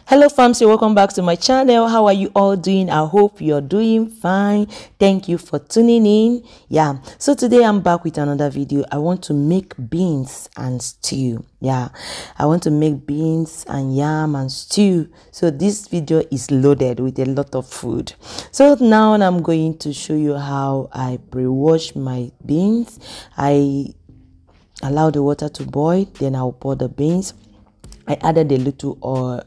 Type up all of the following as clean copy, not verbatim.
Hello family, welcome back to my channel. How are you all doing? I hope you're doing fine. Thank you for tuning in. So today I'm back with another video. I want to make beans and stew. I want to make beans and yam and stew. So this video is loaded with a lot of food. So now I'm going to show you how I pre-wash my beans. I allow the water to boil, then I'll pour the beans. I added a little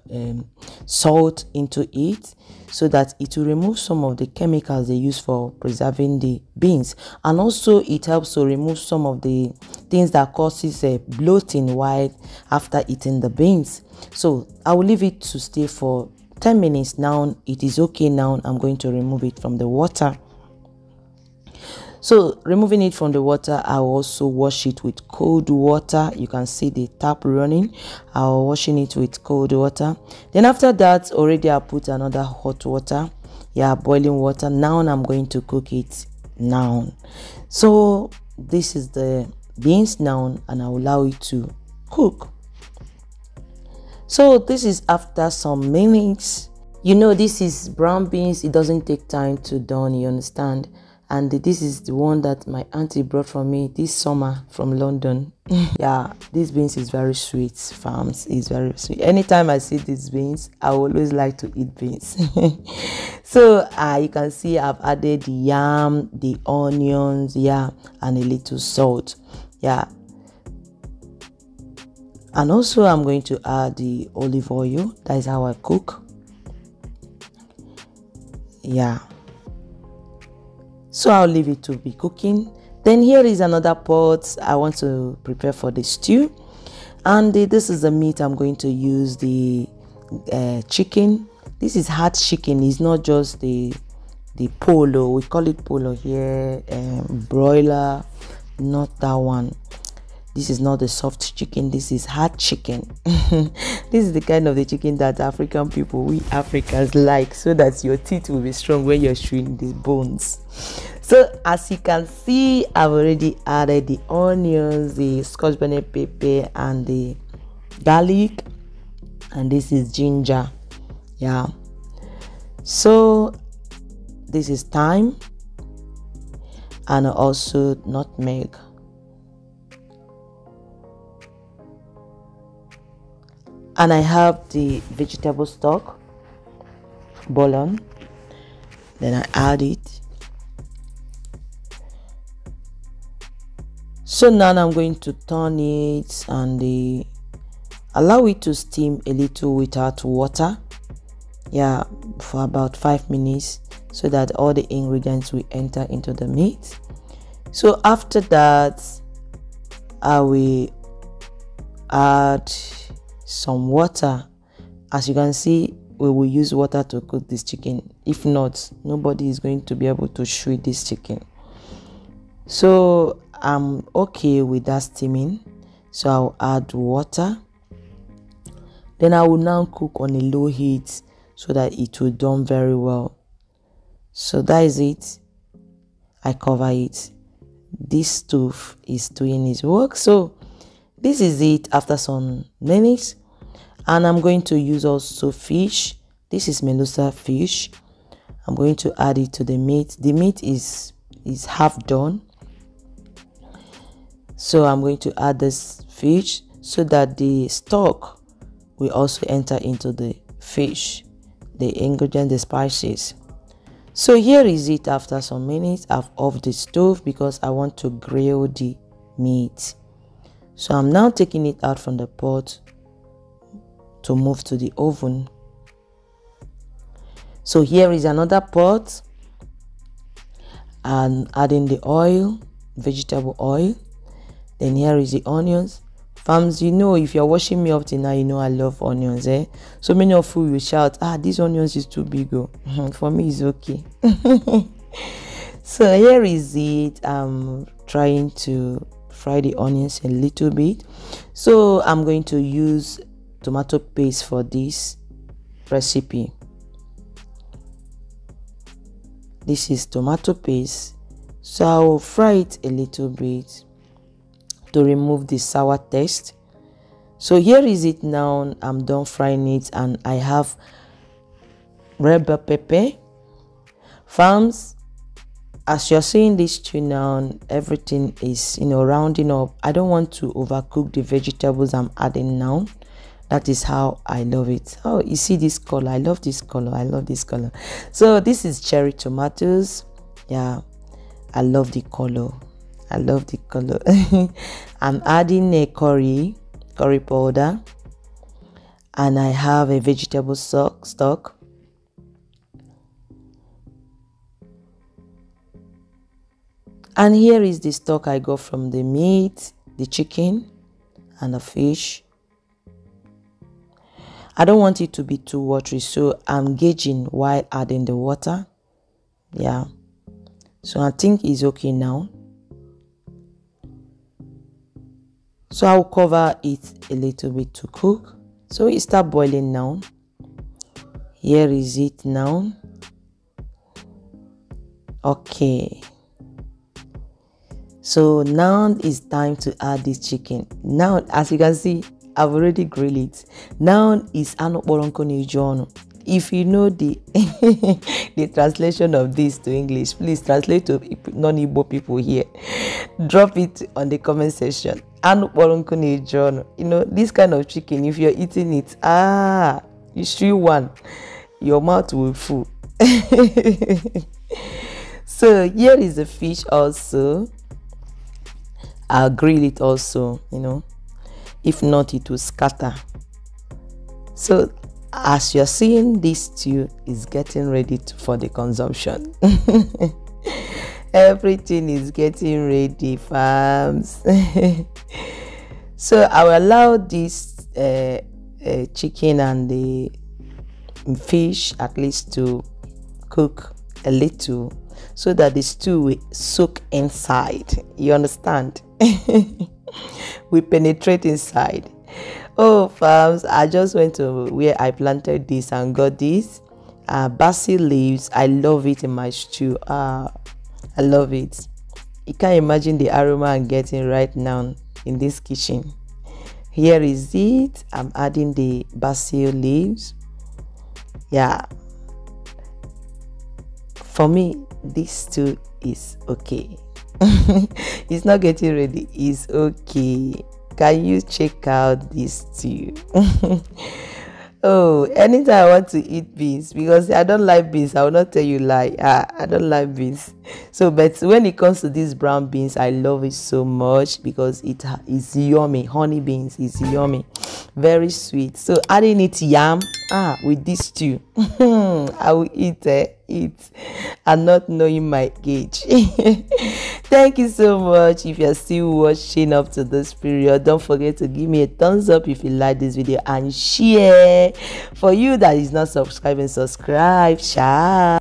salt into it so that it will remove some of the chemicals they use for preserving the beans, and also it helps to remove some of the things that causes bloating while after eating the beans. So I will leave it to stay for 10 minutes. Now it is okay. Now I'm going to remove it from the water. So removing it from the water, I'll also wash it with cold water. You can see the tap running. I'll washing it with cold water. Then after that, already I put another hot water. Boiling water. Now I'm going to cook it now. So this is the beans now, and I'll allow it to cook. So this is after some minutes. You know, this is brown beans. It doesn't take time to done, you understand? And this is the one that my auntie brought for me this summer from London. This beans is very sweet, farms is very sweet. Anytime I see these beans, I always like to eat beans. So you can see I've added the yam, the onions, and a little salt. And also I'm going to add the olive oil. That is how I cook. So I'll leave it to be cooking. Then here is another pot I want to prepare for the stew. And this is the meat I'm going to use, the chicken. This is hard chicken. It's not just the polo. We call it polo here. Broiler, not that one. This is not the soft chicken. This is hard chicken. This is the kind of the chicken that African people, we Africans like, so that your teeth will be strong when you're chewing the bones. So as you can see, I've already added the onions, the scotch bonnet pepper, and the garlic, and this is ginger. So this is thyme, and also nutmeg. And I have the vegetable stock, bouillon. Then I add it. So now I'm going to turn it and allow it to steam a little without water. For about 5 minutes, so that all the ingredients will enter into the meat. So after that, I will add some water. As you can see, we will use water to cook this chicken. If not, nobody is going to be able to chew this chicken. So I'm okay with that steaming, so I'll add water. Then I will now cook on a low heat so that it will done very well. So that is it. I cover it. This stove is doing its work. So this is it after some minutes. And I'm going to use also fish. This is Melusa fish. I'm going to add it to the meat. The meat is half done. So I'm going to add this fish so that the stock will also enter into the fish, the ingredients, the spices. So here is it after some minutes. I've off the stove because I want to grill the meat. So I'm now taking it out from the pot to move to the oven. So here is another pot, and adding the oil, vegetable oil. Then here is the onions. Farms, you know, if you're watching me up till now, you know I love onions. So many of you will shout, these onions is too big. For me, it's okay. So here is it. I'm trying to fry the onions a little bit. So I'm going to use tomato paste for this recipe. This is tomato paste. So I'll fry it a little bit to remove the sour taste. So here is it now. I'm done frying it, and I have red bell pepper. Farms, as you're seeing this stew now, everything is, rounding up. I don't want to overcook the vegetables I'm adding now. That is how I love it. Oh, you see this color? I love this color. I love this color. So this is cherry tomatoes. Yeah, I love the color. I love the color. I'm adding a curry powder, and I have a vegetable stock. And here is the stock I got from the meat, the chicken, and the fish. I don't want it to be too watery, so I'm gauging while adding the water. Yeah, so I think it's okay now. So I'll cover it a little bit to cook. So it start boiling now. Here is it now. Okay. So now it's time to add this chicken. Now, as you can see, I've already grilled it. Now is anokporonko n'ijono. If you know the the translation of this to English, please translate to non-Igbo people here. Drop it on the comment section. Anokporonko n'ijono. This kind of chicken, if you're eating it, you chew one, your mouth will full. So here is the fish also. I'll grill it also, if not it will scatter. So as you're seeing, this stew is getting ready for the consumption. Everything is getting ready, farms. So I will allow this chicken and the fish at least to cook a little, so that the stew will soak inside. You understand? We penetrate inside. Oh, farms, I just went to where I planted this and got this basil leaves. I love it in my stew. I love it. You can't imagine the aroma I'm getting right now in this kitchen. Here is it. I'm adding the basil leaves. Yeah, for me this stew is okay. It's not getting ready, it's okay. Can you check out this stew? Oh, anytime I want to eat beans, because I don't like beans, I will not tell you lie. I don't like beans. So, but when it comes to these brown beans, I love it so much because it is yummy. Honey beans is yummy, very sweet. So adding it yam with this stew, I will eat and not knowing my gauge. Thank you so much. If you're still watching up to this period, don't forget to give me a thumbs up if you like this video and share. For you that is not subscribing, subscribe. Ciao.